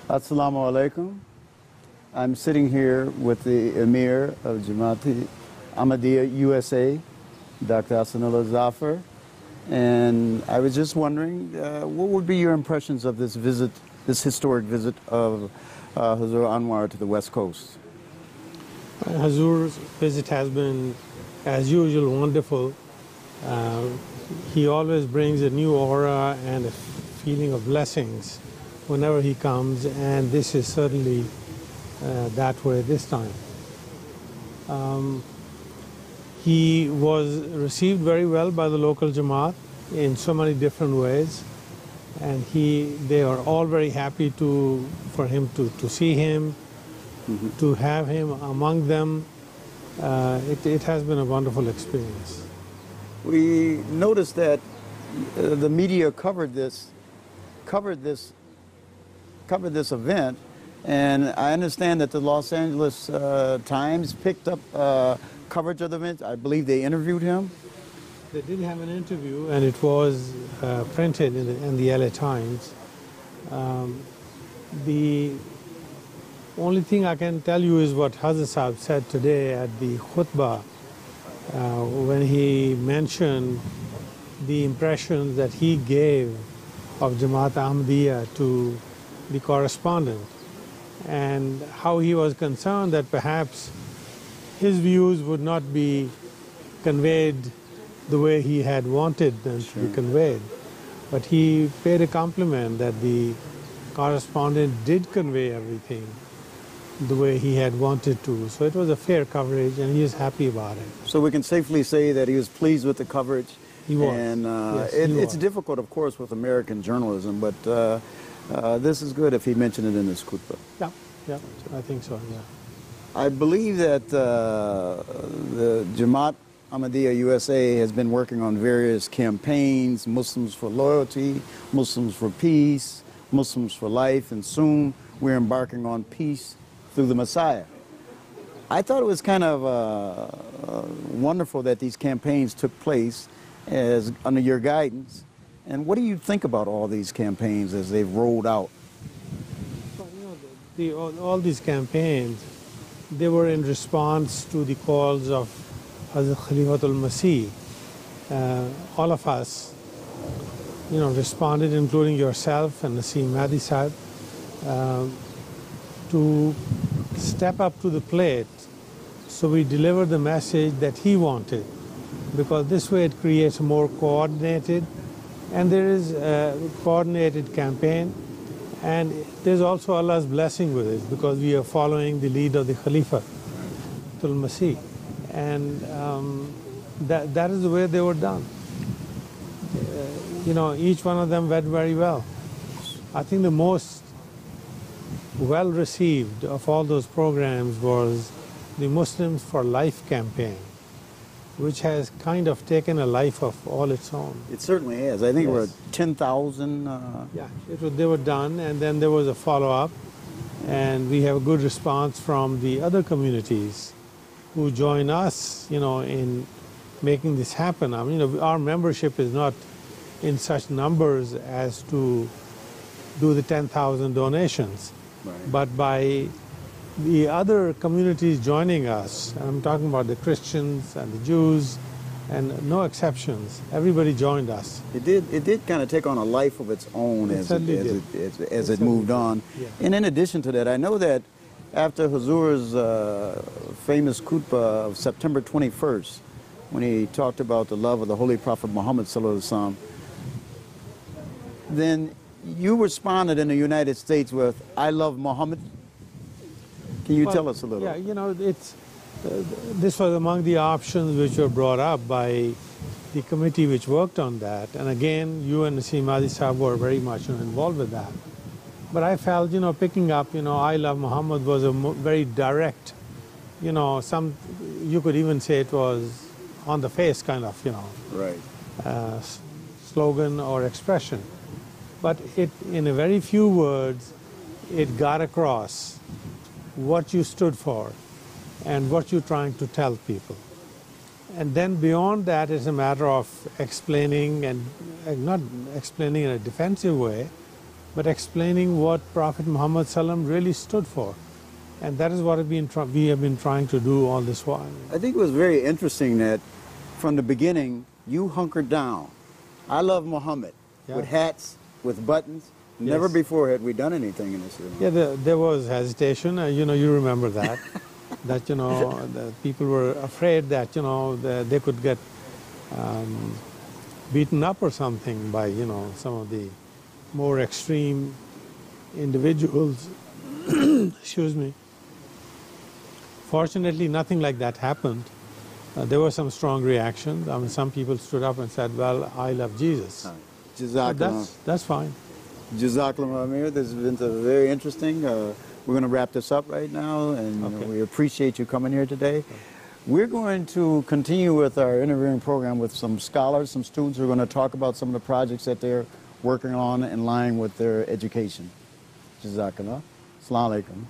Assalamu alaikum. I'm sitting here with the Amir of Jamaat Ahmadiyya USA, Dr. Ahsanullah Zafar, and I was just wondering, what would be your impressions of this visit, this historic visit of Hazur Anwar to the West Coast? Hazur's visit has been, as usual, wonderful. He always brings a new aura and a feeling of blessings whenever he comes, and this is certainly that way this time. He was received very well by the local Jamaat in so many different ways, and they are all very happy for him to see him, to have him among them. It has been a wonderful experience. We noticed that the media covered this event, and I understand that the Los Angeles Times picked up coverage of the event. I believe they interviewed him. They did have an interview, and it was printed in the LA Times. The only thing I can tell you is what Hazrat Sahib said today at the khutbah, when he mentioned the impressions that he gave of Jamaat Ahmadiyya to the correspondent, and how he was concerned that perhaps his views would not be conveyed the way he had wanted them to be conveyed. But he paid a compliment that the correspondent did convey everything the way he had wanted to. So it was a fair coverage, and he is happy about it. So we can safely say that he was pleased with the coverage. He was. And yes, it's difficult, of course, with American journalism, but this is good if he mentioned it in his khutbah. Yeah, I think so, yeah. I believe that the Jamaat Ahmadiyya USA has been working on various campaigns: Muslims for loyalty, Muslims for peace, Muslims for life, and soon we're embarking on peace through the Messiah. I thought it was kind of wonderful that these campaigns took place under your guidance. And what do you think about all these campaigns as they've rolled out? Well, all these campaigns, they were in response to the calls of Hazrat Khalifatul Masih. All of us, responded, including yourself and Naseem Mahdi Sahib, to step up to the plate so we deliver the message that he wanted, because this way it creates a more coordinated, and there is a coordinated campaign, and there's also Allah's blessing with it, because we are following the lead of the Khalifatul Masih, and that is the way they were done. Each one of them went very well. I think the most well received of all those programs was the Muslims for Life campaign, which has kind of taken a life of all its own. It certainly has. I think we're 10,000. Yeah, they were done, and then there was a follow-up, and we have a good response from the other communities who join us, in making this happen. I mean, our membership is not in such numbers as to do the 10,000 donations. Right. But by the other communities joining us, and I'm talking about the Christians and the Jews, and no exceptions, everybody joined us. It did kind of take on a life of its own as it moved on. Yeah. And in addition to that, I know that after Hazur's famous khutbah of September 21st, when he talked about the love of the Holy Prophet Muhammad sallallahu alaihi wasallam, then you responded in the United States with, "I love Muhammad." Can you tell us a little? Yeah, this was among the options which were brought up by the committee which worked on that. And again, you and Naseem Mahdi Sahib were very much involved with that. But I felt, picking up, "I love Muhammad" was a very direct, you could even say it was on the face kind of, Right. slogan or expression. But in a very few words, it got across what you stood for and what you're trying to tell people. And then beyond that, it's a matter of explaining, and not explaining in a defensive way, but explaining what Prophet Muhammad ﷺ really stood for. And that is what we have been trying to do all this while. I think it was very interesting that from the beginning, you hunkered down. I love Muhammad, Yeah. with hats, with buttons. Yes. Never before had we done anything in this room. Yeah, there was hesitation. You remember that. That, the people were afraid that, they could get beaten up or something by, some of the more extreme individuals. Excuse me. Fortunately, nothing like that happened. There were some strong reactions. I mean, some people stood up and said, well, I love Jesus. Jazakallah. That's fine. Jazakallah, Amir. This has been very interesting. We're going to wrap this up right now, and Okay. we appreciate you coming here today. We're going to continue with our interviewing program with some scholars, some students who are going to talk about some of the projects that they're working on in line with their education. Jazakallah. Assalamu alaikum.